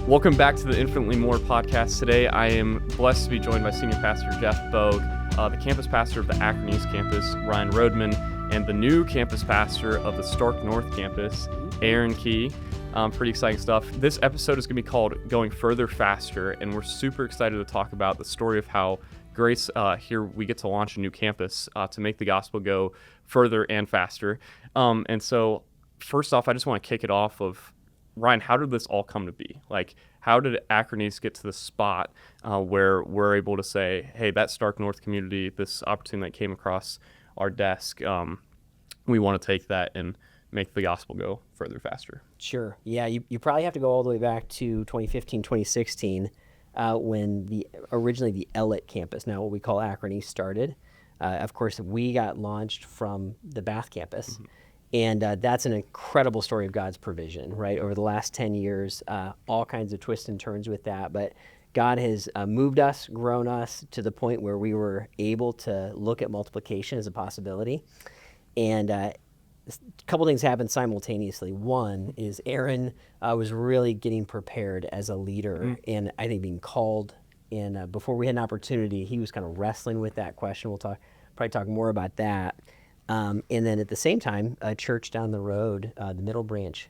Welcome back to the Infinitely More podcast. Today, I am blessed to be joined by Senior Pastor Jeff Bogue, the campus pastor of the Akron East campus, Ryan Rodeman, and the new campus pastor of the Stark North campus, Aaron Key. Pretty exciting stuff. This episode is going to be called Going Further Faster, and we're super excited to talk about the story of how Grace, here we get to launch a new campus to make the gospel go further and faster. And so, first off, I just want to kick it off of, Ryan, how did this all come to be? Like, how did Akron East get to the spot where we're able to say, hey, that Stark North community, this opportunity that came across our desk, we want to take that and make the gospel go further faster? Sure. Yeah, you probably have to go all the way back to 2015, 2016, when originally the Ellet campus, now what we call Akron East, started. Of course, we got launched from the Bath campus. Mm-hmm. And that's an incredible story of God's provision, right? Over the last 10 years, all kinds of twists and turns with that. But God has moved us, grown us to the point where we were able to look at multiplication as a possibility. And a couple things happened simultaneously. One is Aaron was really getting prepared as a leader and I think being called. And before we had an opportunity, he was kind of wrestling with that question. We'll probably talk more about that. And then at the same time, a church down the road, the Middle Branch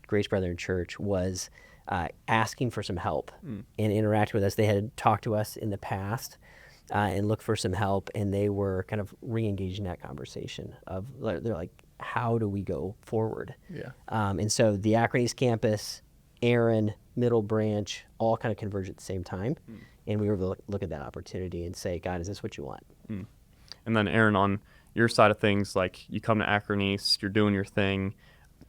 Grace Brethren Church, was asking for some help and interacting with us. They had talked to us in the past and looked for some help, and they were kind of re-engaging that conversation of, they're like, how do we go forward? Yeah. And so the Akron East campus, Aaron, Middle Branch, all kind of converged at the same time. And we were able to look at that opportunity and say, God, is this what you want? And then Aaron, on your side of things, like, you come to Akron East, you're doing your thing.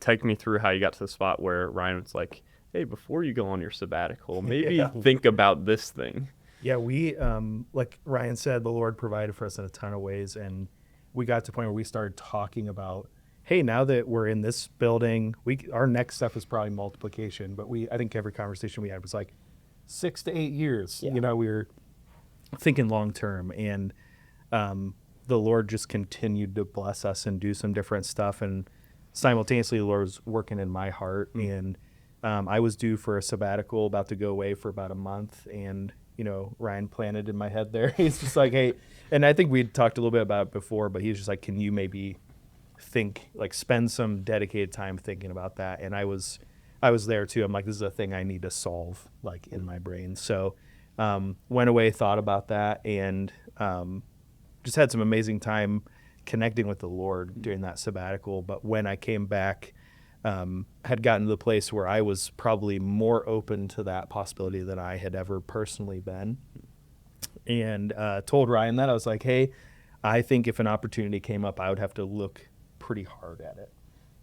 Take me through how you got to the spot where Ryan was like, hey, before you go on your sabbatical, maybe think about this thing. Yeah, we, like Ryan said, the Lord provided for us in a ton of ways. And we got to the point where we started talking about, hey, now that we're in this building, our next step is probably multiplication. But I think every conversation we had was like 6 to 8 years. Yeah. You know, we were thinking long term. And the Lord just continued to bless us and do some different stuff. And simultaneously, the Lord was working in my heart. And I was due for a sabbatical, about to go away for about a month. And, you know, Ryan planted in my head there. He's just like, hey, and I think we'd talked a little bit about it before, but he was just like, can you maybe spend some dedicated time thinking about that? And I was there too. I'm like, this is a thing I need to solve, like, in my brain. So went away, thought about that, and just had some amazing time connecting with the Lord during that sabbatical. But when I came back, had gotten to the place where I was probably more open to that possibility than I had ever personally been. And told Ryan that. I was like, hey, I think if an opportunity came up, I would have to look pretty hard at it.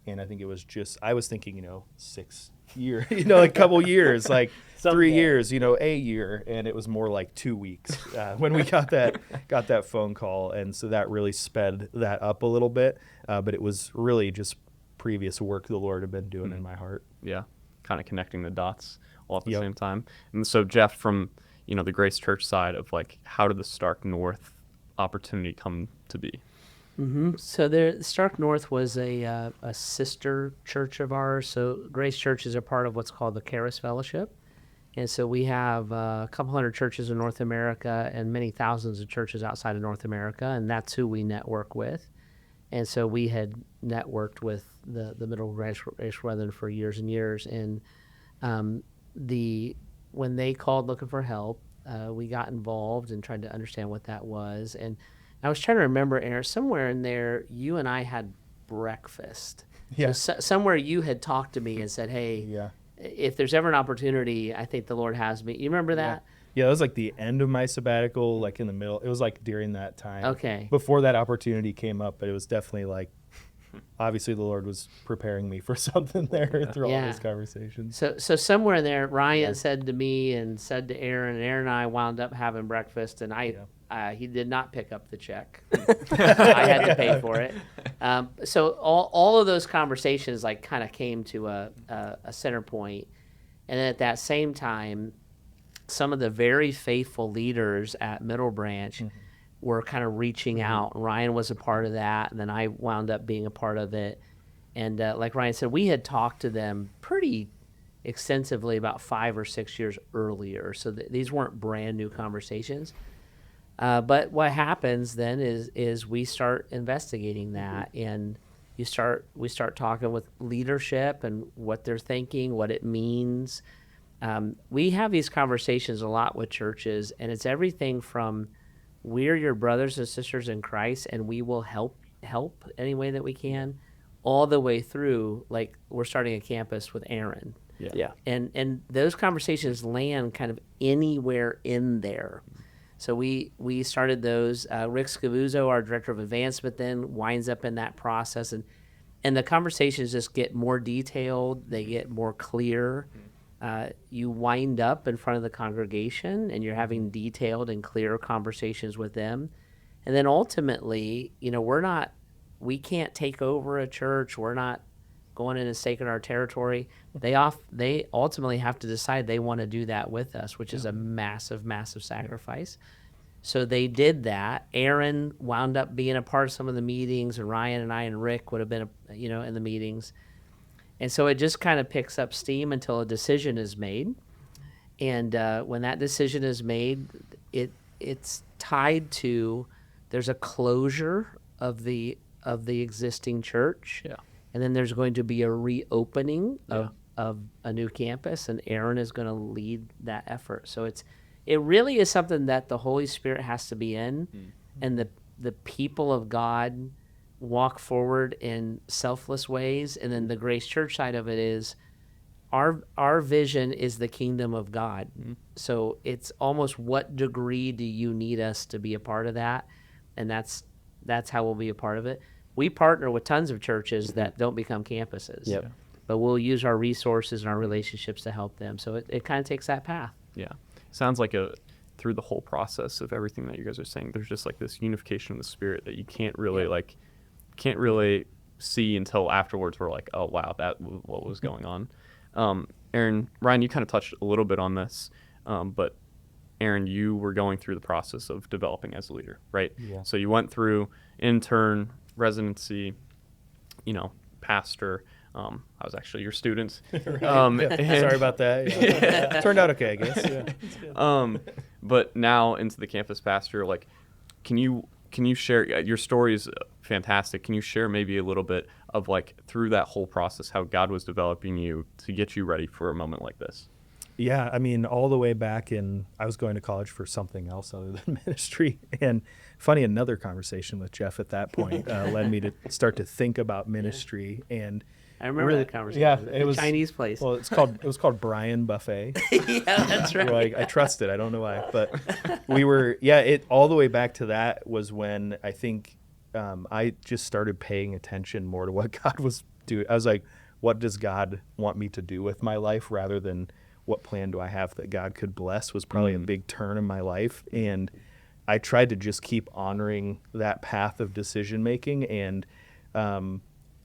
And I think it was just, I was thinking, 6 years, like a couple years, like 3 years, a year. And it was more like 2 weeks when we got that phone call. And so that really sped that up a little bit. But it was really just previous work the Lord had been doing in my heart. Yeah, kind of connecting the dots all at the same time. And so, Jeff, from the Grace Church side of, like, how did the Stark North opportunity come to be? So Stark North was a sister church of ours. So Grace Church is a part of what's called the Charis Fellowship. And so we have a couple hundred churches in North America and many thousands of churches outside of North America, and that's who we network with. And so we had networked with the Middle Branch Brethren for years and years. And when they called looking for help, we got involved and tried to understand what that was. And I was trying to remember, Aaron, somewhere in there, you and I had breakfast. Yeah. So somewhere you had talked to me and said, hey, if there's ever an opportunity, I think the Lord has me. You remember that? Yeah, it was like the end of my sabbatical, like in the middle. It was like during that time. Okay. Before that opportunity came up, but it was definitely like, obviously the Lord was preparing me for something there through all those conversations. So somewhere in there, Ryan said to me and said to Aaron, and Aaron and I wound up having breakfast, and he did not pick up the check. I had to pay for it. So all of those conversations, like, kind of came to a center point. And then at that same time, some of the very faithful leaders at Middle Branch were kind of reaching out. Ryan was a part of that, and then I wound up being a part of it. And like Ryan said, we had talked to them pretty extensively about 5 or 6 years earlier. So these weren't brand new conversations. But what happens then is we start investigating that, and we start talking with leadership and what they're thinking, what it means. We have these conversations a lot with churches, and it's everything from we're your brothers and sisters in Christ, and we will help any way that we can, all the way through, like, we're starting a campus with Aaron. Yeah. And those conversations land kind of anywhere in there. So we started those. Rick Scavuzzo, our director of advancement, then winds up in that process, and the conversations just get more detailed. They get more clear. You wind up in front of the congregation, and you're having detailed and clear conversations with them. And then ultimately, we can't take over a church. We're not going in and staking our territory. They ultimately have to decide they want to do that with us, which is a massive, massive sacrifice. So they did that. Aaron wound up being a part of some of the meetings, and Ryan and I and Rick would have been, in the meetings. And so it just kind of picks up steam until a decision is made. And when that decision is made, it's tied to, there's a closure of the existing church. Yeah. And then there's going to be a reopening of a new campus, and Aaron is going to lead that effort. So it really is something that the Holy Spirit has to be in, and the people of God walk forward in selfless ways. And then the Grace Church side of it is our vision is the kingdom of God. So it's almost, what degree do you need us to be a part of that? And that's how we'll be a part of it. We partner with tons of churches that don't become campuses. Yep. But we'll use our resources and our relationships to help them. So it kind of takes that path. Yeah. Sounds like through the whole process of everything that you guys are saying, there's just like this unification of the Spirit that you can't really see until afterwards. We're like, oh wow, what was going on. Ryan, you kind of touched a little bit on this, but Aaron, you were going through the process of developing as a leader, right? Yeah. So you went through intern, residency, pastor. I was actually your student. Sorry about that. Yeah. Turned out okay, I guess. Yeah. But now into the campus pastor, like, can you share, your story is fantastic. Can you share maybe a little bit of, like, through that whole process, how God was developing you to get you ready for a moment like this? Yeah, I mean, all the way back I was going to college for something else other than ministry. And funny, another conversation with Jeff at that point led me to start to think about ministry. And I remember that conversation. Yeah, it was Chinese place. Well, it was called Brian Buffet. Yeah, that's right. Like, I trust it. I don't know why, but it all the way back to that was when I think I just started paying attention more to what God was doing. I was like, what does God want me to do with my life, rather than what plan do I have that God could bless, was probably a big turn in my life. And I tried to just keep honoring that path of decision making. And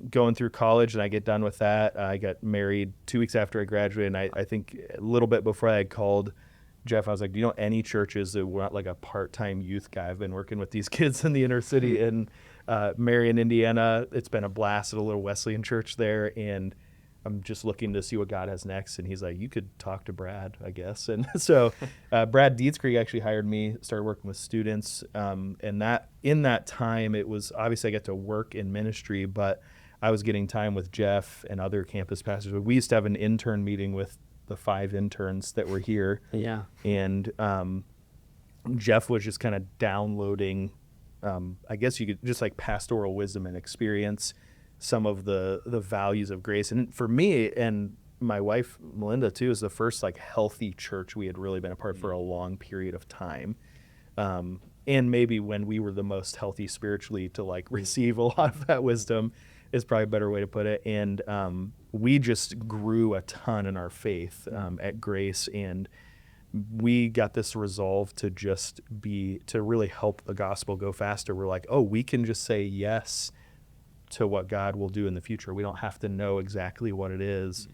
going through college, and I get done with that. I got married 2 weeks after I graduated, and I think a little bit before I had called Jeff, I was like, do you know any churches that want like a part-time youth guy? I've been working with these kids in the inner city in Marion, Indiana. It's been a blast at a little Wesleyan church there, and I'm just looking to see what God has next. And he's like, you could talk to Brad, I guess. And so Brad Dietskrieg actually hired me, started working with students. And that in that time, it was obviously I get to work in ministry, but I was getting time with Jeff and other campus pastors. We used to have an intern meeting with the 5 interns that were here. Yeah. And Jeff was just kind of downloading, I guess you could just like pastoral wisdom and experience, some of the values of grace. And for me and my wife, Melinda, too, is the first like healthy church we had really been a part of for a long period of time. And maybe when we were the most healthy spiritually to like receive a lot of that wisdom is probably a better way to put it. And we just grew a ton in our faith at Grace. And we got this resolve to to really help the gospel go faster. We're like, oh, we can just say yes to what God will do in the future. We don't have to know exactly what it is.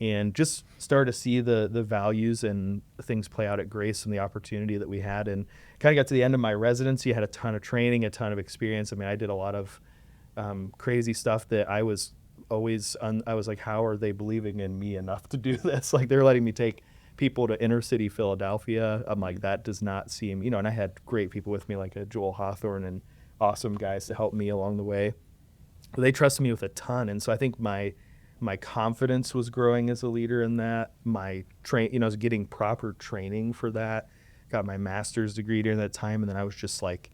And just start to see the values and things play out at Grace and the opportunity that we had. And kind of got to the end of my residency, had a ton of training, a ton of experience. I mean, I did a lot of crazy stuff that I was always, I was like, how are they believing in me enough to do this? Like, they're letting me take people to inner city Philadelphia. I'm like, that does not seem, and I had great people with me, like a Joel Hawthorne and awesome guys to help me along the way. But they trusted me with a ton. And so I think my confidence was growing as a leader in that. I was getting proper training for that. Got my master's degree during that time. And then I was just like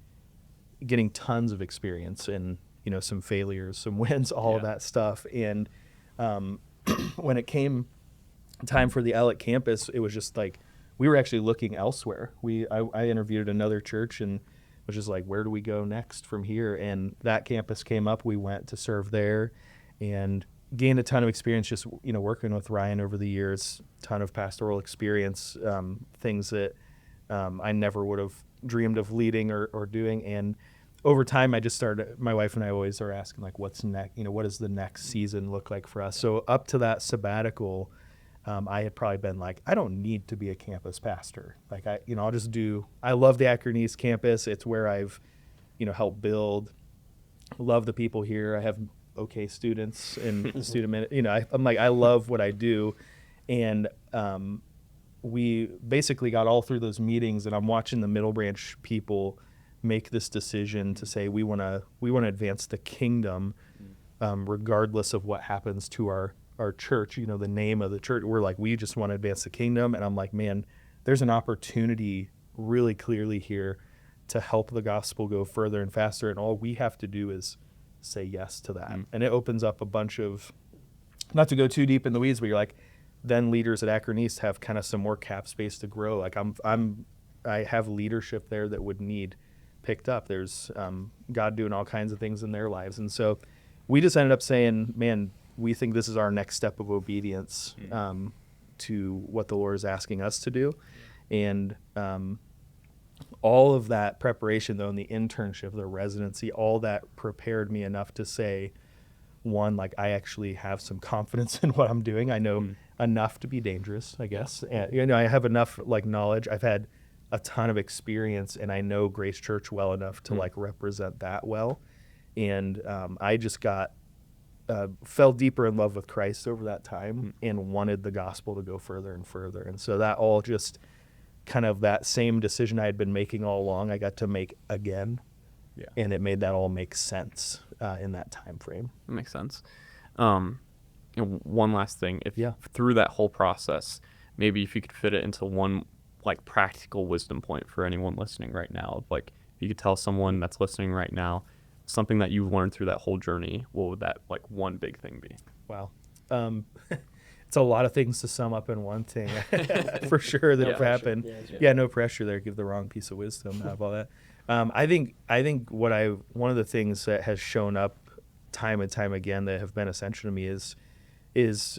getting tons of experience and, some failures, some wins, all of that stuff. And when it came time for the Elliott campus, it was just like we were actually looking elsewhere. I interviewed another church and was just like, where do we go next from here? And that campus came up. We went to serve there and gained a ton of experience just working with Ryan over the years. Ton of pastoral experience, things that I never would have dreamed of leading or doing. And over time, I just started. My wife and I always are asking, like, what's next? What does the next season look like for us? So up to that sabbatical, I had probably been like, I don't need to be a campus pastor. Like I'll just do. I love the Akron East campus. It's where I've, helped build. Love the people here. I have okay students and student. I'm like, I love what I do, and we basically got all through those meetings, and I'm watching the Middle Branch people make this decision to say we want to advance the kingdom, regardless of what happens to our church, the name of the church. We're like, we just want to advance the kingdom. And I'm like, man, there's an opportunity really clearly here to help the gospel go further and faster. And all we have to do is say yes to that. And it opens up a bunch of, not to go too deep in the weeds, but you're like, then leaders at Akron East have kind of some more cap space to grow. Like I have leadership there that would need picked up. There's God doing all kinds of things in their lives. And so we just ended up saying, man, we think this is our next step of obedience to what the Lord is asking us to do. And all of that preparation, though, and the internship, the residency, all that prepared me enough to say, one, like, I actually have some confidence in what I'm doing. I know enough to be dangerous, I guess. And, I have enough, like, knowledge. I've had a ton of experience, and I know Grace Church well enough to, like, represent that well. And I just fell deeper in love with Christ over that time and wanted the gospel to go further and further. And so that all just kind of that same decision I had been making all along, I got to make again. Yeah. And it made that all make sense in that time frame. That makes sense. One last thing, through that whole process, maybe if you could fit it into one like practical wisdom point for anyone listening right now, like if you could tell someone that's listening right now something that you've learned through that whole journey, what would that like one big thing be? Wow. It's a lot of things to sum up in one thing for sure that have happened. Sure. Yeah, no pressure there. Give the wrong piece of wisdom out of all that. I think one of the things that has shown up time and time again that have been essential to me is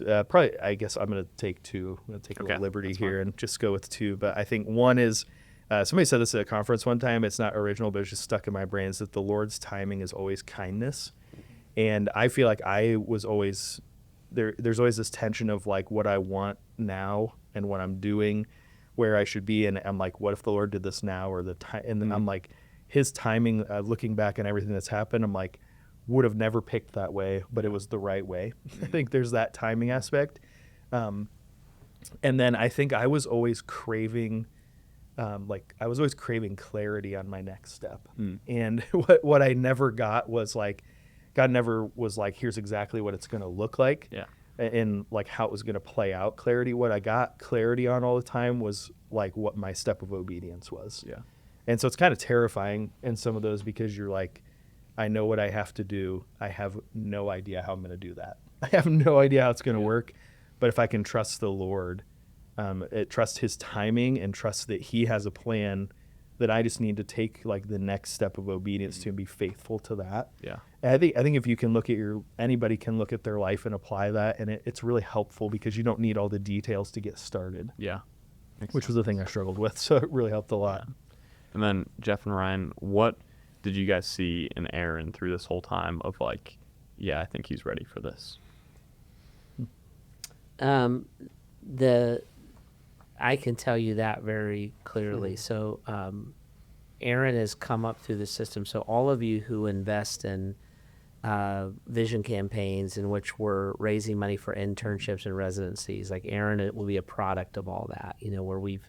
probably, I guess I'm going to take two. I'm going to take a little liberty here and just go with two. But I think one is, somebody said this at a conference one time. It's not original, but it's just stuck in my brain, is that the Lord's timing is always kindness. And I feel like I was always, there's always this tension of like what I want now and what I'm doing, where I should be. And I'm like, what if the Lord did this now or the time? And then I'm like, his timing, looking back on everything that's happened, I'm like, would have never picked that way, but it was the right way. I think there's that timing aspect. And then I think I was always craving, clarity on my next step. And what I never got was like, God never was like, here's exactly what it's going to look like. Yeah. And like how it was going to play out. Clarity. What I got clarity on all the time was like what my step of obedience was. Yeah. And so it's kind of terrifying in some of those, because you're like, I know what I have to do. I have no idea how I'm going to do that. I have no idea how it's going to work. But if I can trust the Lord, trust his timing and trust that he has a plan, that I just need to take like the next step of obedience to and be faithful to that. Yeah. And I think if you can look at anybody can look at their life and apply that, and it's really helpful because you don't need all the details to get started. Yeah. Which was the thing I struggled with. So it really helped a lot. Yeah. And then Jeff and Ryan, what did you guys see in Aaron through this whole time of like, yeah, I think he's ready for this? I can tell you that very clearly. So Aaron has come up through the system. So all of you who invest in vision campaigns in which we're raising money for internships and residencies. Like Aaron, it will be a product of all that, where we've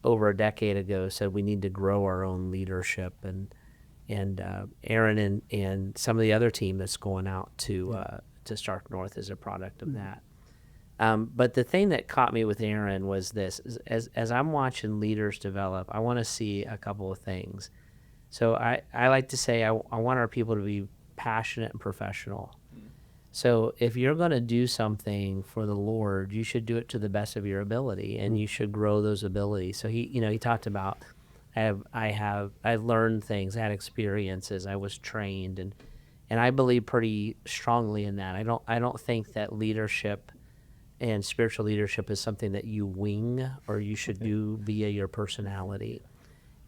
over a decade ago said we need to grow our own leadership, and Aaron and some of the other team that's going out to Stark North is a product of that. But the thing that caught me with Aaron was this: as I'm watching leaders develop, I want to see a couple of things. So I like to say I want our people to be passionate and professional. So if you're going to do something for the Lord, you should do it to the best of your ability, and you should grow those abilities. So he talked about I've learned things, I had experiences, I was trained, and I believe pretty strongly in that. I don't think that leadership and spiritual leadership is something that you wing or you should do via your personality.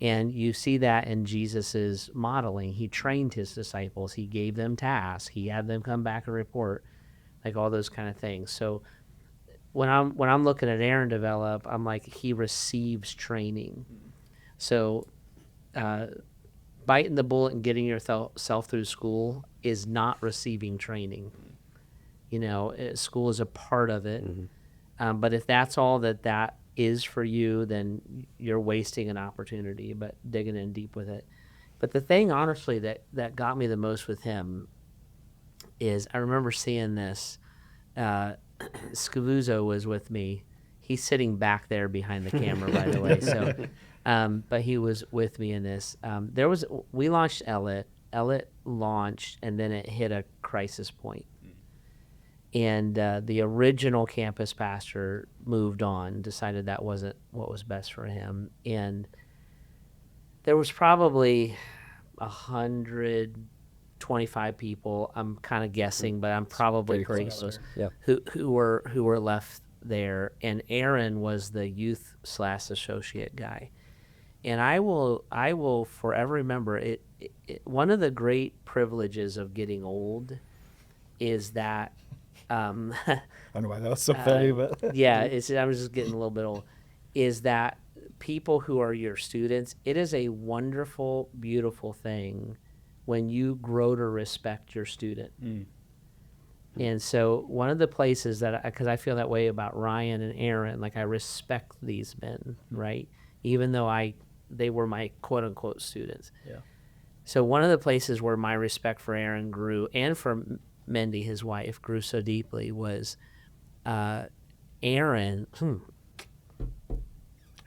And you see that in Jesus's modeling. He trained his disciples. He gave them tasks. He had them come back and report, like all those kind of things. So when I'm looking at Aaron develop, I'm like, he receives training. So biting the bullet and getting yourself through school is not receiving training. School is a part of it. But if that's all that is for you, then you're wasting an opportunity, but digging in deep with it. But the thing, honestly, that got me the most with him is I remember seeing this. Scavuzzo was with me. He's sitting back there behind the camera, by the way. So, but he was with me in this. We launched Ellet. Ellet launched, and then it hit a crisis point. And the original campus pastor moved on, decided that wasn't what was best for him. And there was probably 125 people, I'm kind of guessing, but I'm probably pretty close, who were left there. And Aaron was the youth/associate guy. And I will forever remember it. One of the great privileges of getting old is that I don't know why that was so funny, but yeah, I was just getting a little bit old. Is that people who are your students? It is a wonderful, beautiful thing when you grow to respect your student. And so one of the places because I feel that way about Ryan and Aaron, like I respect these men, right? Even though they were my quote unquote students. Yeah. So one of the places where my respect for Aaron grew, and for Mindy, his wife, grew so deeply was Aaron. I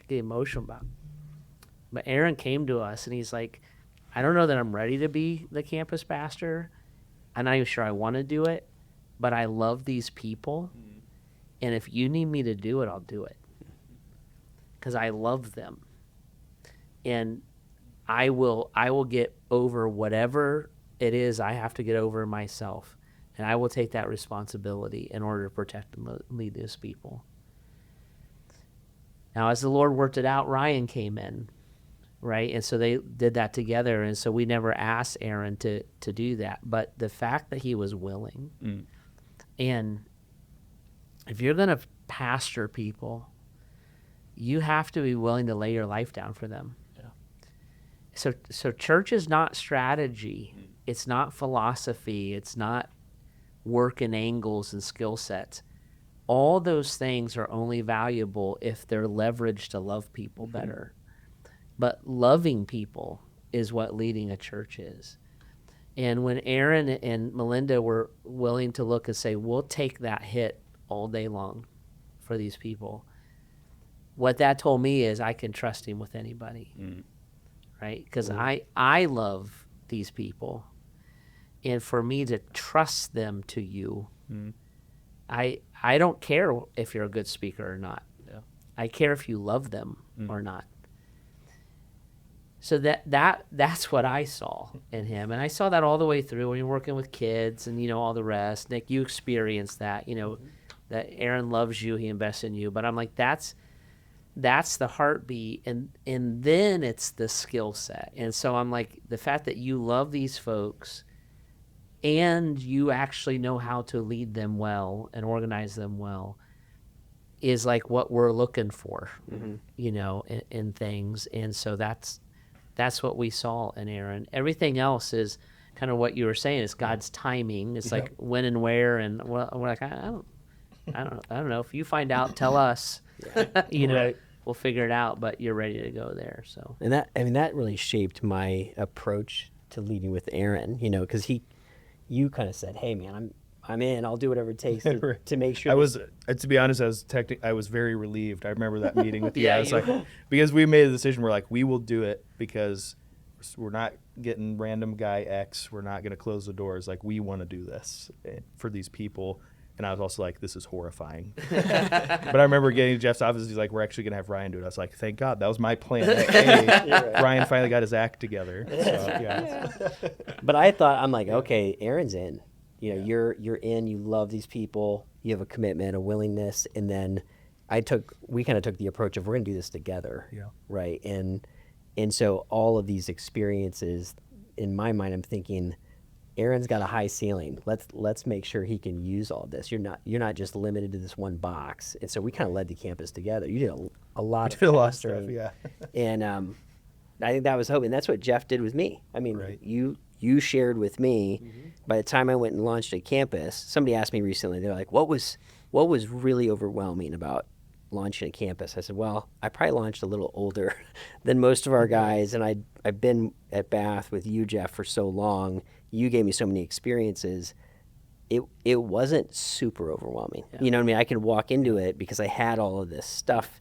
get emotional about it. But Aaron came to us and he's like, I don't know that I'm ready to be the campus pastor. I'm not even sure I want to do it, but I love these people. And if you need me to do it, I'll do it. Because I love them. And I will get over whatever it is I have to get over myself. And I will take that responsibility in order to protect and lead these people. Now, as the Lord worked it out, Ryan came in, right? And so they did that together. And so we never asked Aaron to do that. But the fact that he was willing, and if you're going to pastor people, you have to be willing to lay your life down for them. Yeah. So church is not strategy. It's not philosophy. It's not work and angles and skill sets. All those things are only valuable if they're leveraged to love people better. But loving people is what leading a church is. And when Aaron and Melinda were willing to look and say, we'll take that hit all day long for these people, what that told me is I can trust him with anybody, right? Because I love these people. And for me to trust them to you, I don't care if you're a good speaker or not. Yeah. I care if you love them or not. So that's what I saw in him. And I saw that all the way through when you're working with kids and, all the rest. Nick, you experienced that, that Aaron loves you, he invests in you. But I'm like, that's the heartbeat. And then it's the skill set. And so I'm like, the fact that you love these folks and you actually know how to lead them well and organize them well is like what we're looking for, in things. And so that's what we saw in Aaron. Everything else is kind of what you were saying. It's God's timing. It's like when and where, and well, we're like, I don't know. If you find out, tell us. You know, Right. we'll figure it out. But you're ready to go there. So And that really shaped my approach to leading with Aaron, because you kind of said, hey man, I'm in, I'll do whatever it takes to make sure. I was, to be honest, I was very relieved. I remember that meeting with you. Yeah, I was like, because we made a decision, we're like, we will do it because we're not getting random guy X. We're not going to close the doors. Like, we want to do this for these people. And I was also like, this is horrifying. But I remember getting to Jeff's office. He's like, we're actually going to have Ryan do it. I was like, thank God. That was my plan. Hey, Ryan finally got his act together. So, yeah. But I'm like, okay, Aaron's in. You're in. You love these people. You have a commitment, a willingness. And then we kind of took the approach of we're going to do this together. Yeah. Right. And so all of these experiences, in my mind, I'm thinking, Aaron's got a high ceiling. Let's make sure he can use all this. You're not just limited to this one box. And so we kind of led the campus together. You did a lot of stuff, yeah. And I think that was hope, and that's what Jeff did with me. I mean, Right. you shared with me. By the time I went and launched a campus, somebody asked me recently. They're like, "What was really overwhelming about launching a campus?" I said, "Well, I probably launched a little older than most of our guys, and I've been at Bath with you, Jeff, for so long. You gave me so many experiences. It wasn't super overwhelming. Yeah. You know what I mean? I could walk into it because I had all of this stuff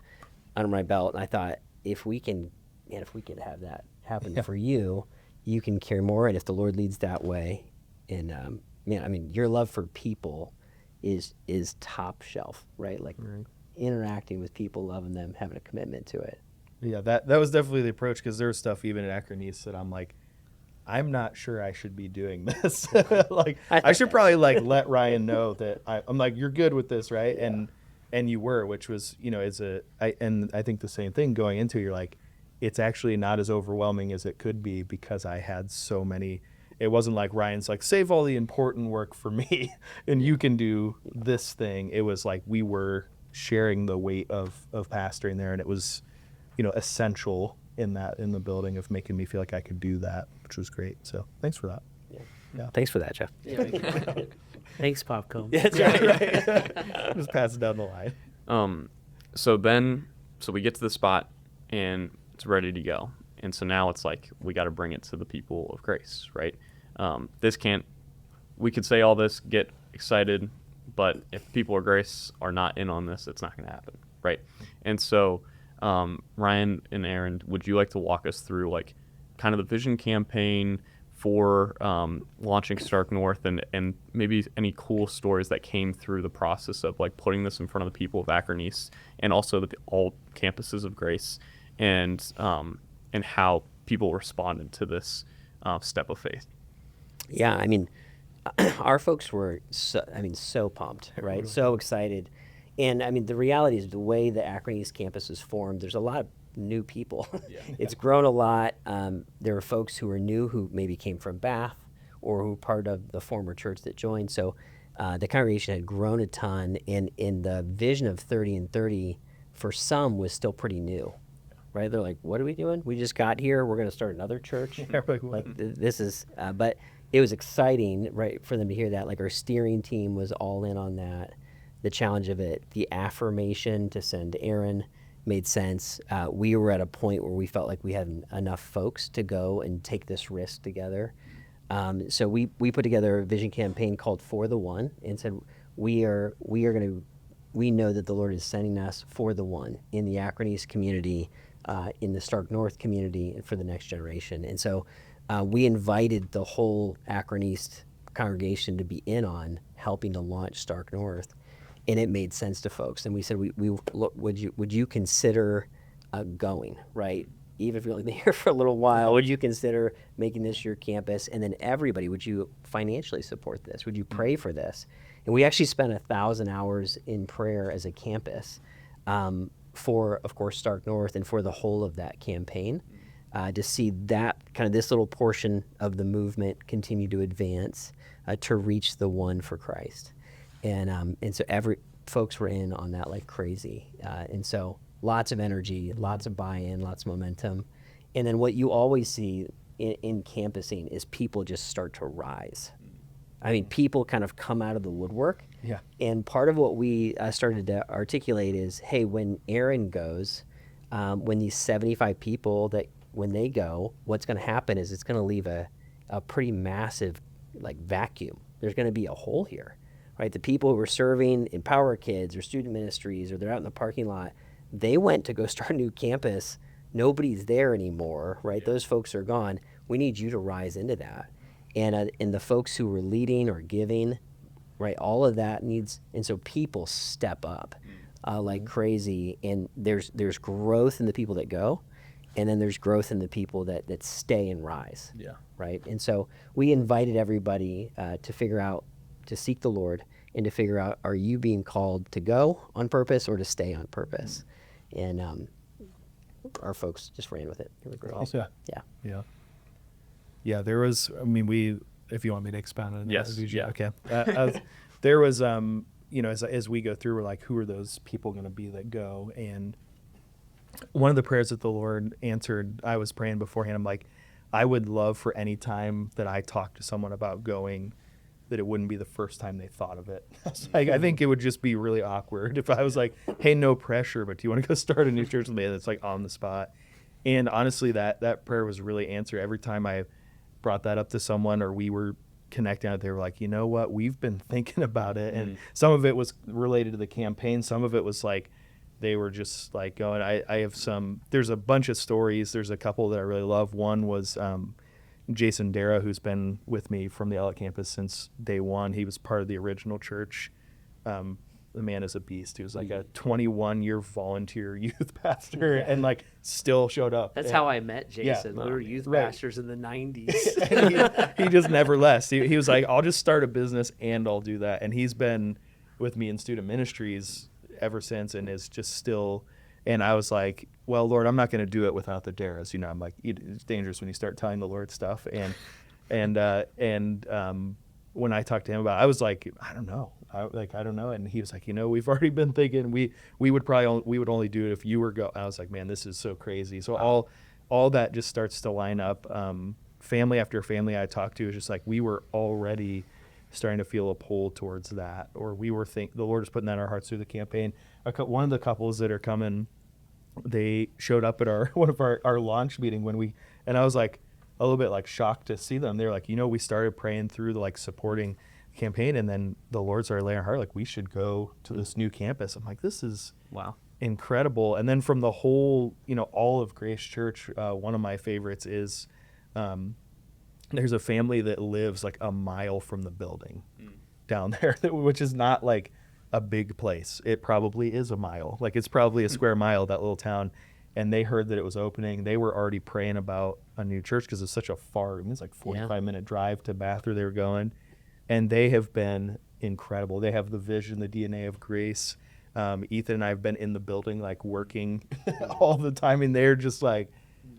under my belt, and I thought, if we can have that happen for you, you can carry more. And if the Lord leads that way, and your love for people is top shelf, right? Like interacting with people, loving them, having a commitment to it. Yeah, that was definitely the approach, because there was stuff even at Acronis that I'm like, I'm not sure I should be doing this. Like, I should probably let Ryan know that I'm like, you're good with this, right? Yeah. And you were, which was, and I think the same thing going into it, you're like, it's actually not as overwhelming as it could be because I had so many. It wasn't like Ryan's like, save all the important work for me and you can do this thing. It was like we were sharing the weight of pastoring there, and it was, essential in the building of making me feel like I could do that, which was great. So thanks for that. Yeah. Thanks for that, Jeff. Thanks, Popcomb. Yeah, that's right. Just pass it down the line. So we get to the spot and it's ready to go. And so now it's like, we got to bring it to the people of grace, right? We could say all this, get excited, but if people of grace are not in on this, it's not going to happen, right? And so, Ryan and Aaron, would you like to walk us through like kind of the vision campaign for launching Stark North, and maybe any cool stories that came through the process of like putting this in front of the people of Akron East and also all campuses of Grace, and how people responded to this step of faith? Yeah, I mean, our folks were so pumped, right? So excited. And I mean, the reality is the way the Akron East campus is formed, there's a lot of new people. It's grown a lot. There are folks who are new who maybe came from Bath or who were part of the former church that joined. So the congregation had grown a ton, and in the vision of 30 and 30, for some was still pretty new, right? They're like, what are we doing? We just got here. We're going to start another church. This is, but it was exciting, right, for them to hear that. Like, our steering team was all in on that. The challenge of it, the affirmation to send Aaron made sense. We were at a point where we felt like we had enough folks to go and take this risk together. So we put together a vision campaign called For the One, and said we know that the Lord is sending us for the one in the Akron East community, in the Stark North community, and for the next generation. And so we invited the whole Akron East congregation to be in on helping to launch Stark North. And it made sense to folks, and we said, would you consider going, right? Even if you're only here for a little while, would you consider making this your campus? And then everybody, would you financially support this? Would you pray for this? And we actually spent 1,000 hours in prayer as a campus for, of course, Stark North, and for the whole of that campaign, to see that kind of this little portion of the movement continue to advance, to reach the one for Christ. And so folks were in on that like crazy. And so lots of energy, lots of buy-in, lots of momentum. And then what you always see in campusing is people just start to rise. I mean, people kind of come out of the woodwork. Yeah. And part of what we started to articulate is, hey, when Aaron goes, when these 75 people when they go, what's going to happen is it's going to leave a pretty massive like vacuum. There's going to be a hole here, right? The people who are serving in Power Kids or student ministries, or they're out in the parking lot, they went to go start a new campus. Nobody's there anymore, right? Those folks are gone. We need you to rise into that. And the folks who were leading or giving, right, all of that needs, and so people step up like crazy, and there's growth in the people that go, and then there's growth in the people that stay and rise. Yeah. Right? And so we invited everybody to figure out, to seek the Lord and to figure out, are you being called to go on purpose or to stay on purpose? And our folks just ran with it. They were great. Awesome. Yeah. Yeah. Yeah, there was, I mean, if you want me to expound on that. Yes, yeah. Okay. There was, as we go through, we're like, who are those people going to be that go? And one of the prayers that the Lord answered, I was praying beforehand, I'm like, I would love for any time that I talk to someone about going, that it wouldn't be the first time they thought of it. I think it would just be really awkward if I was like, hey, no pressure, but do you want to go start a new church with me? That's like on the spot. And honestly, that prayer was really answered. Every time I brought that up to someone or we were connecting out, they were like, you know what, we've been thinking about it. And some of it was related to the campaign. Some of it was like, they were just like going, I have there's a bunch of stories. There's a couple that I really love. One was Jason Dara, who's been with me from the Elliott campus since day one. He was part of the original church. The man is a beast. He was like a 21-year volunteer youth pastor and like still showed up. That's how I met Jason. Yeah. We were youth Right. pastors in the 90s. And he just never left. He was like, I'll just start a business and I'll do that. And he's been with me in student ministries ever since and is just still. And I was like, well, Lord, I'm not going to do it without the Daras. I'm like, it's dangerous when you start telling the Lord stuff. And when I talked to him about it, I was like, I don't know. I don't know. And he was like, we've already been thinking we would only do it if you were go. I was like, man, this is so crazy. So all that just starts to line up. Family after family I talked to is just like, we were already starting to feel a pull towards that, or we were the Lord is putting that in our hearts through the campaign. One of the couples that are coming, they showed up at one of our launch meeting and I was like a little bit like shocked to see them. They're like, we started praying through the like supporting campaign, and then the Lord started laying our heart like we should go to this new campus. I'm like, this is Wow. incredible. And then from the whole, all of Grace Church, one of my favorites is there's a family that lives like a mile from the building down there, which is not like a big place. It probably is a mile. Like it's probably a square mile, that little town. And they heard that it was opening. They were already praying about a new church because it's such a it's like 45-minute drive to Bath where they were going. And they have been incredible. They have the vision, the DNA of Grace. Ethan and I have been in the building, like working all the time. And they're just like,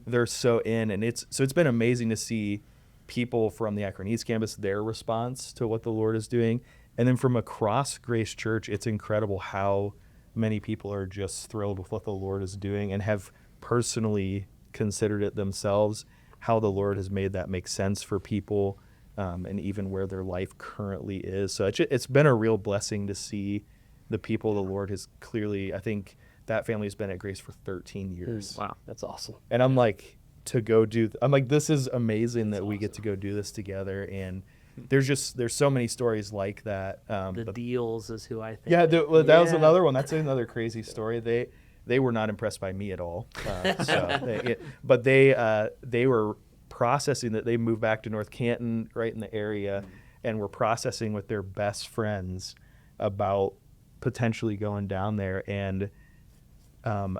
they're so in. And it's been amazing to see people from the Akron East campus, their response to what the Lord is doing. And then from across Grace Church, it's incredible how many people are just thrilled with what the Lord is doing and have personally considered it themselves, how the Lord has made that make sense for people, and even where their life currently is. So it's been a real blessing to see the people the Lord has clearly, I think that family's been at Grace for 13 years. Wow. That's awesome. And I'm like, this is amazing that we get to go do this together. And there's so many stories like that. The Deals is who I think. Yeah, that was another one. That's another crazy story. They were not impressed by me at all. But they were processing that they moved back to North Canton, right in the area, and were processing with their best friends about potentially going down there. And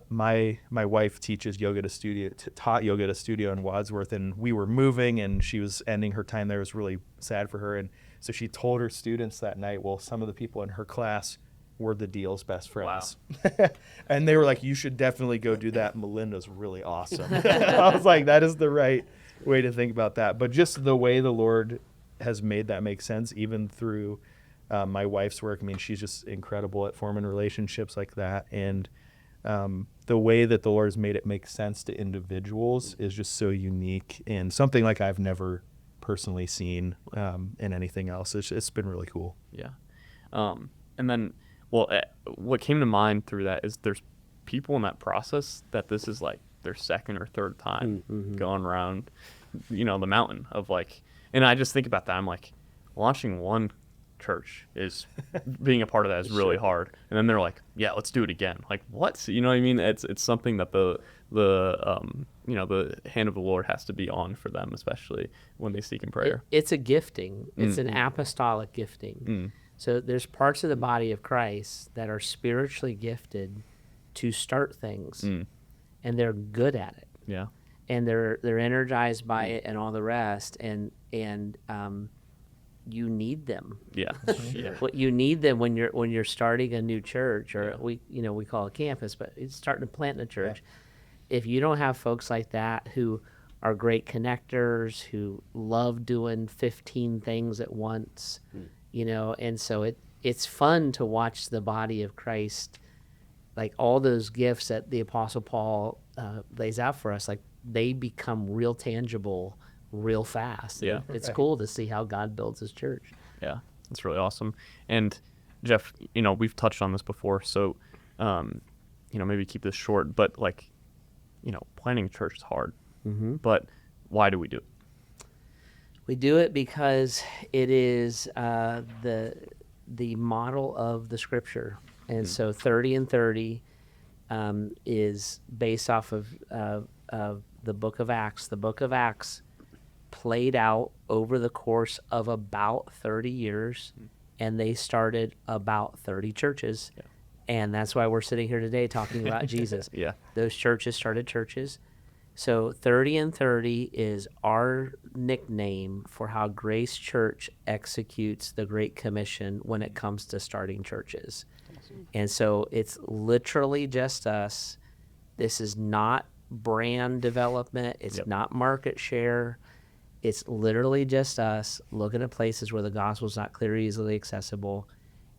my wife teaches yoga to studio, taught yoga to studio in Wadsworth, and we were moving, and she was ending her time there. It was really sad for her, and so she told her students that night, well, some of the people in her class were the Deal's best friends. Wow. And they were like, you should definitely go do that. Melinda's really awesome. I was like, that is the right way to think about that. But just the way the Lord has made that make sense, even through my wife's work. I mean, she's just incredible at forming relationships like that. And the way that the Lord has made it make sense to individuals is just so unique and something like I've never personally seen in anything else. It's been really cool. Yeah. And then, well, what came to mind through that is there's people in that process that this is like their second or third time going around, the mountain of like, and I just think about that. I'm like, launching one church is being a part of that is really hard. And then they're like, yeah, let's do it again. Like, what? You know what I mean? It's something that the hand of the Lord has to be on for them, especially when they seek in prayer. It's a gifting. It's an apostolic gifting. So there's parts of the body of Christ that are spiritually gifted to start things, and they're good at it. Yeah. And they're energized by it and all the rest. And you need them. Yeah. Yeah. What you need them when you're starting a new church, or we call it campus, but it's starting to plant a church. Yeah. If you don't have folks like that who are great connectors, who love doing 15 things at once, and so it's fun to watch the body of Christ, like all those gifts that the Apostle Paul lays out for us, like they become real tangible real fast. Yeah. It's cool to see how God builds his church. Yeah, that's really awesome. And Jeff, we've touched on this before, so maybe keep this short, but like, planning a church is hard. But why do we do it? We do it because it is the model of the Scripture, and so 30 and 30 is based off of the Book of Acts. The Book of Acts played out over the course of about 30 years, and they started about 30 churches. Yeah. And that's why we're sitting here today talking about Jesus. Yeah. Those churches started churches. So 30 and 30 is our nickname for how Grace Church executes the Great Commission when it comes to starting churches. Awesome. And so it's literally just us. This is not brand development. It's not market share. It's literally just us looking at places where the gospel's not clearly easily accessible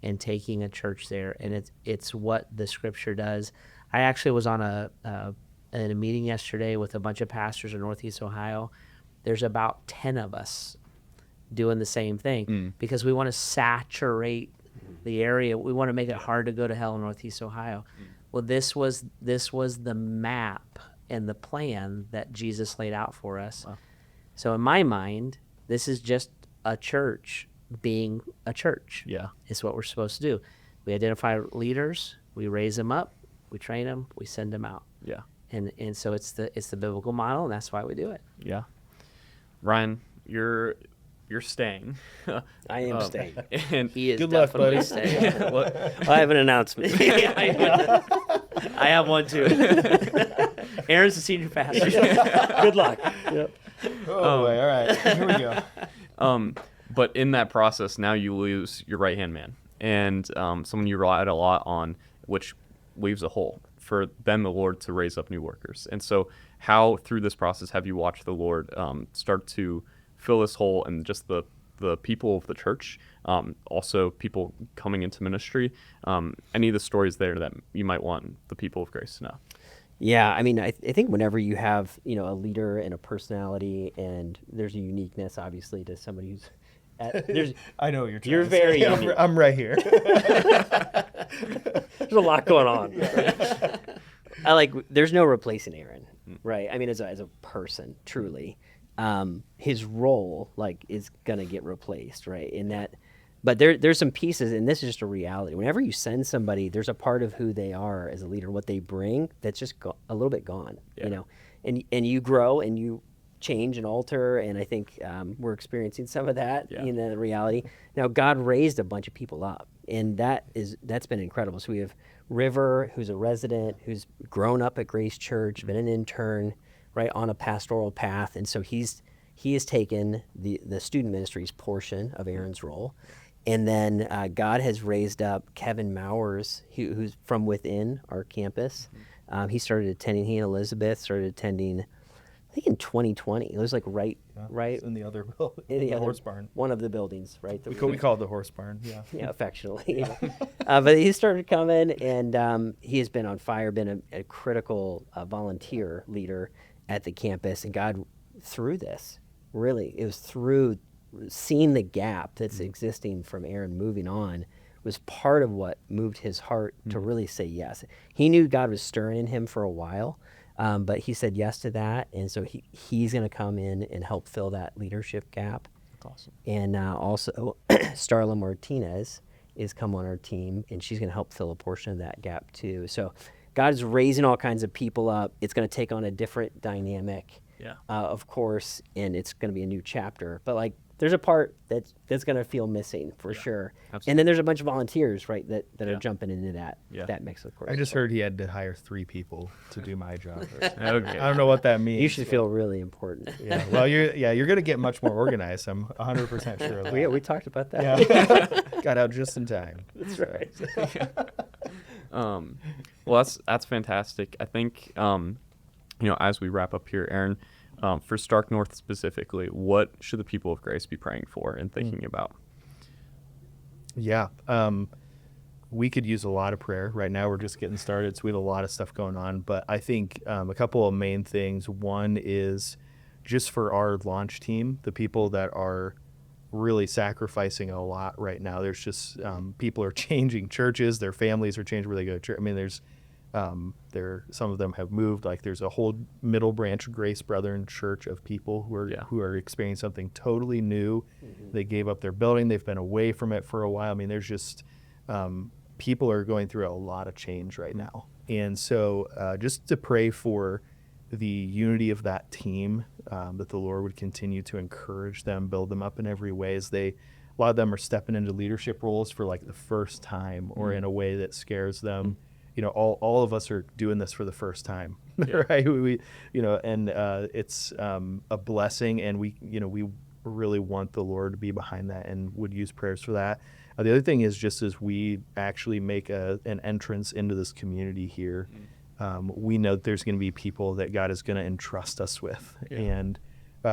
and taking a church there. And it's what the Scripture does. I actually was on in a meeting yesterday with a bunch of pastors in Northeast Ohio. There's about 10 of us doing the same thing because we want to saturate the area. We want to make it hard to go to hell in Northeast Ohio. Well, this was the map and the plan that Jesus laid out for us. Wow. So in my mind, this is just a church being a church. Yeah. It's what we're supposed to do. We identify leaders, we raise them up, we train them, we send them out. Yeah. And so it's the biblical model, and that's why we do it. Yeah. Ryan, you're staying. I am staying. And he is good luck, definitely buddy. staying. Well, I have an announcement. I have one too. Aaron's the senior pastor. Good luck. Yep. Oh, boy. All right. Here we go. But in that process, now you lose your right-hand man and someone you relied a lot on, which leaves a hole for then the Lord to raise up new workers. And so how through this process have you watched the Lord start to fill this hole and just the people of the church, also people coming into ministry, any of the stories there that you might want the people of Grace to know? Yeah, I mean, I think whenever you have, a leader and a personality, and there's a uniqueness, obviously, to somebody who's I know what you're trying you're to very say. unique. I'm right here. There's a lot going on. Right? There's no replacing Aaron, right? I mean, as a person, truly, his role is gonna get replaced, right? In that, but there's some pieces, and this is just a reality. Whenever you send somebody, there's a part of who they are as a leader, what they bring, that's just a little bit gone, and you grow and you change and alter, and I think we're experiencing some of that in the reality. Now, God raised a bunch of people up, and that's been incredible. So we have River, who's a resident, who's grown up at Grace Church, been an intern, right, on a pastoral path, and so he has taken the student ministries portion of Aaron's role. And then God has raised up Kevin Mowers, who's from within our campus. He and Elizabeth started attending I think in 2020. It was like right It's in the other building, in the other horse barn. one of the buildings, right? We call it the horse barn. Yeah. Yeah, affectionately. But he started coming, and he has been on fire, been a critical volunteer leader at the campus. And God, through this, really, it was through seeing the gap that's existing from Aaron moving on, was part of what moved his heart to really say yes. He knew God was stirring in him for a while, but he said yes to that, and so he's going to come in and help fill that leadership gap. That's awesome. And also, Starla Martinez is come on our team, and she's going to help fill a portion of that gap too. So God is raising all kinds of people up. It's going to take on a different dynamic, of course, and it's going to be a new chapter. But like, there's a part that's going to feel missing for sure. Absolutely. And then there's a bunch of volunteers, right, that are jumping into that mix, of course. I just heard he had to hire 3 people to do my job. Okay. I don't know what that means. You should feel really important. Yeah. Well, you're going to get much more organized. I'm 100% sure of that. We talked about that. Yeah. Got out just in time. That's right. Well, that's fantastic. I think, as we wrap up here, Aaron, for Stark North specifically, what should the people of Grace be praying for and thinking about? Yeah. We could use a lot of prayer. Right now we're just getting started, so we have a lot of stuff going on. But I think a couple of main things. One is just for our launch team, the people that are really sacrificing a lot right now. There's just people are changing churches, their families are changing where they go to church. I mean, there's some of them have moved. Like there's a whole Middle Branch Grace Brethren church of people who are experiencing something totally new. They gave up their building. They've been away from it for a while. I mean, there's just people are going through a lot of change right now. And so just to pray for the unity of that team, that the Lord would continue to encourage them, build them up in every way as a lot of them are stepping into leadership roles for like the first time or in a way that scares them. All of us are doing this for the first time, right? It's a blessing, and we really want the Lord to be behind that and would use prayers for that. The other thing is just as we actually make an entrance into this community here, we know that there's going to be people that God is going to entrust us with, and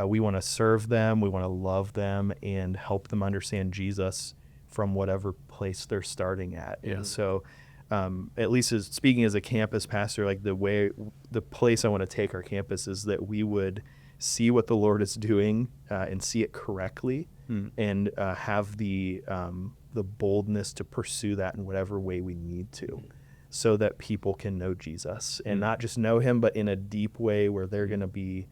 we want to serve them, we want to love them, and help them understand Jesus from whatever place they're starting at. And so at least speaking as a campus pastor, like the place I want to take our campus is that we would see what the Lord is doing and see it correctly, and have the boldness to pursue that in whatever way we need to, so that people can know Jesus and not just know him, but in a deep way where they're going to be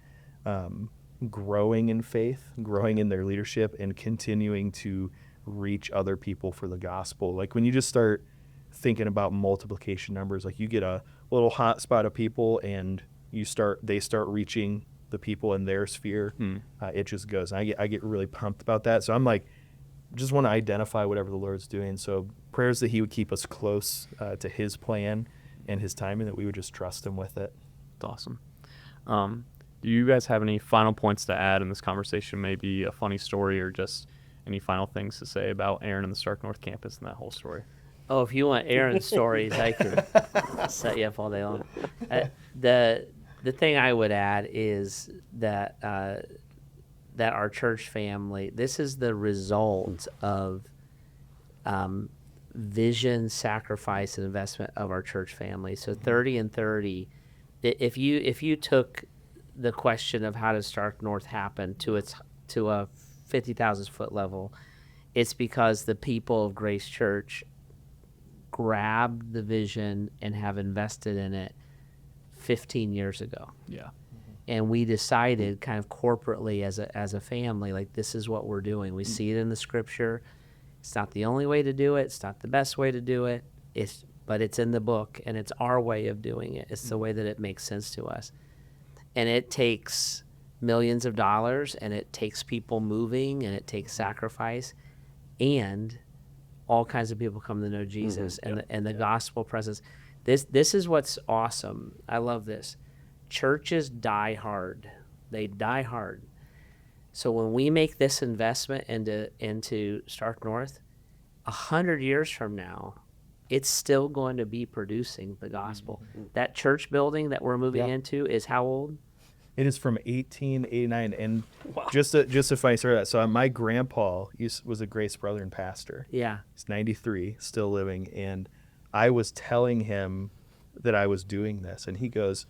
growing in faith, growing in their leadership, and continuing to reach other people for the gospel. Like when you just start thinking about multiplication numbers, like you get a little hot spot of people and they start reaching the people in their sphere, it just goes. And I get really pumped about that. So I'm like, just want to identify whatever the Lord's doing. So prayers that he would keep us close to his plan and his timing, that we would just trust him with it. That's awesome. Do you guys have any final points to add in this conversation? Maybe a funny story or just any final things to say about Aaron and the Stark North campus and that whole story? Oh, if you want Aaron's stories, I could set you up all day long. The thing I would add is that that our church family, this is the result of vision, sacrifice, and investment of our church family. So 30 and 30, if you took the question of how does Stark North happen to a 50,000 foot level, it's because the people of Grace Church grabbed the vision and have invested in it 15 years ago. Yeah. And we decided kind of corporately as a family, like, this is what we're doing. We see it in the scripture. It's not the only way to do it. It's not the best way to do it. But it's in the book, and it's our way of doing it. It's the way that it makes sense to us. And it takes millions of dollars, and it takes people moving, and it takes sacrifice, and all kinds of people come to know Jesus and the gospel presence. This is what's awesome. I love this. Churches die hard. They die hard. So when we make this investment into Stark North, 100 years from now, it's still going to be producing the gospel. That church building that we're moving into is how old? It is from 1889, and just a funny story. So my grandpa was a Grace Brethren pastor. Yeah. He's 93, still living, and I was telling him that I was doing this, and he goes,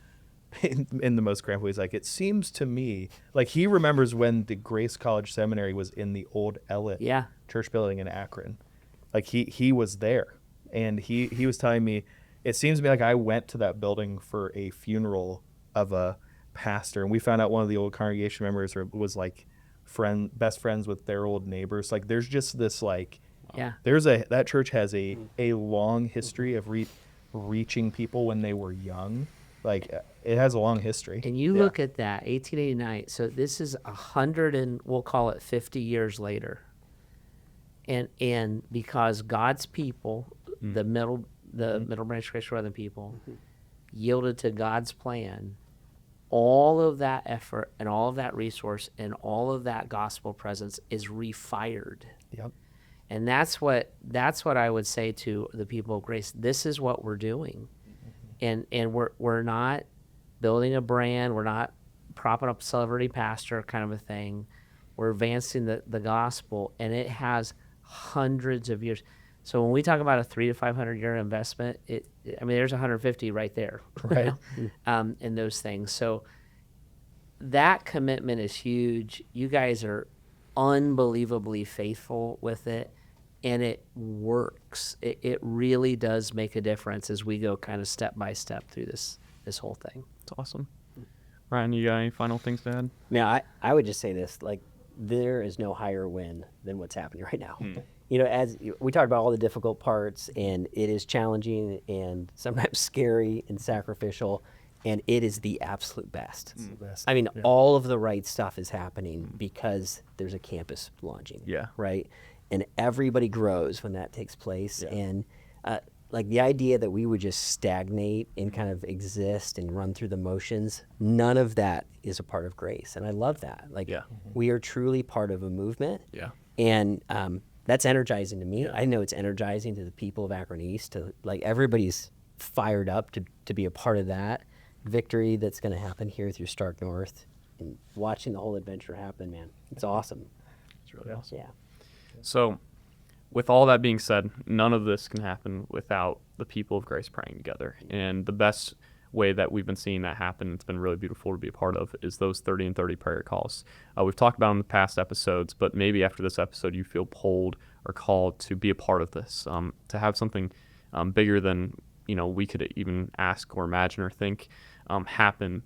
in the most grandpa, he's like, it seems to me like he remembers when the Grace College Seminary was in the old Ellet church building in Akron. Like he was there, and he was telling me, it seems to me like I went to that building for a funeral of a pastor, and we found out one of the old congregation members was like best friends with their old neighbors. Like there's just this like, that church has a long history of reaching people when they were young. Like it has a long history. And you look at that, 1889. So this is 100 and we'll call it 50 years later. And because God's people, the middle branch Grace Brethren people, yielded to God's plan, all of that effort and all of that resource and all of that gospel presence is refired. Yep. And that's what I would say to the people of Grace. This is what we're doing. And we're not building a brand. We're not propping up a celebrity pastor kind of a thing. We're advancing the gospel, and it has hundreds of years. So when we talk about a 300 to 500 year investment, there's 150 right there, right? In those things. So that commitment is huge. You guys are unbelievably faithful with it. And it works. It really does make a difference as we go kind of step by step through this whole thing. It's awesome. Ryan, you got any final things to add? Yeah, I would just say this, like, there is no higher win than what's happening right now. You know, as we talked about all the difficult parts, and it is challenging and sometimes scary and sacrificial, and it is the absolute best. It's the best. I mean, all of the right stuff is happening because there's a campus launching. Yeah. Right? And everybody grows when that takes place. And like the idea that we would just stagnate and kind of exist and run through the motions, none of that is a part of Grace. And I love that. Like we are truly part of a movement. Yeah. And that's energizing to me. I know it's energizing to the people of Akron East. To like everybody's fired up to be a part of that victory that's going to happen here through Stark North, and watching the whole adventure happen, man. It's awesome. It's really awesome. Yeah. So, with all that being said, none of this can happen without the people of Grace praying together. And the best way that we've been seeing that happen, it's been really beautiful to be a part of, is those 30 and 30 prayer calls. We've talked about them in the past episodes, but maybe after this episode you feel pulled or called to be a part of this, to have something bigger than we could even ask or imagine or think happen.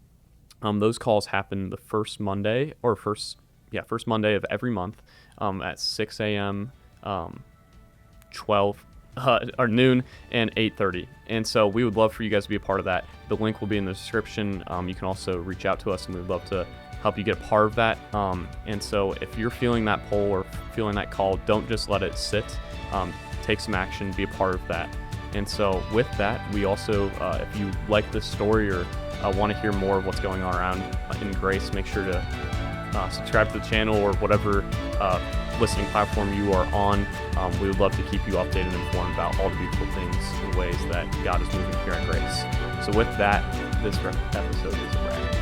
Those calls happen the first Monday of every month at 6 a.m., 12 or noon, and 8:30. And so we would love for you guys to be a part of that. The link will be in the description. You can also reach out to us, and we'd love to help you get a part of that. And so if you're feeling that pull or feeling that call, don't just let it sit. Take some action, be a part of that. And so with that, we also, if you like this story or want to hear more of what's going on around in Grace, make sure to subscribe to the channel or whatever listening platform you are on. We would love to keep you updated and informed about all the beautiful things and ways that God is moving here at Grace. So with that, this episode is a wrap.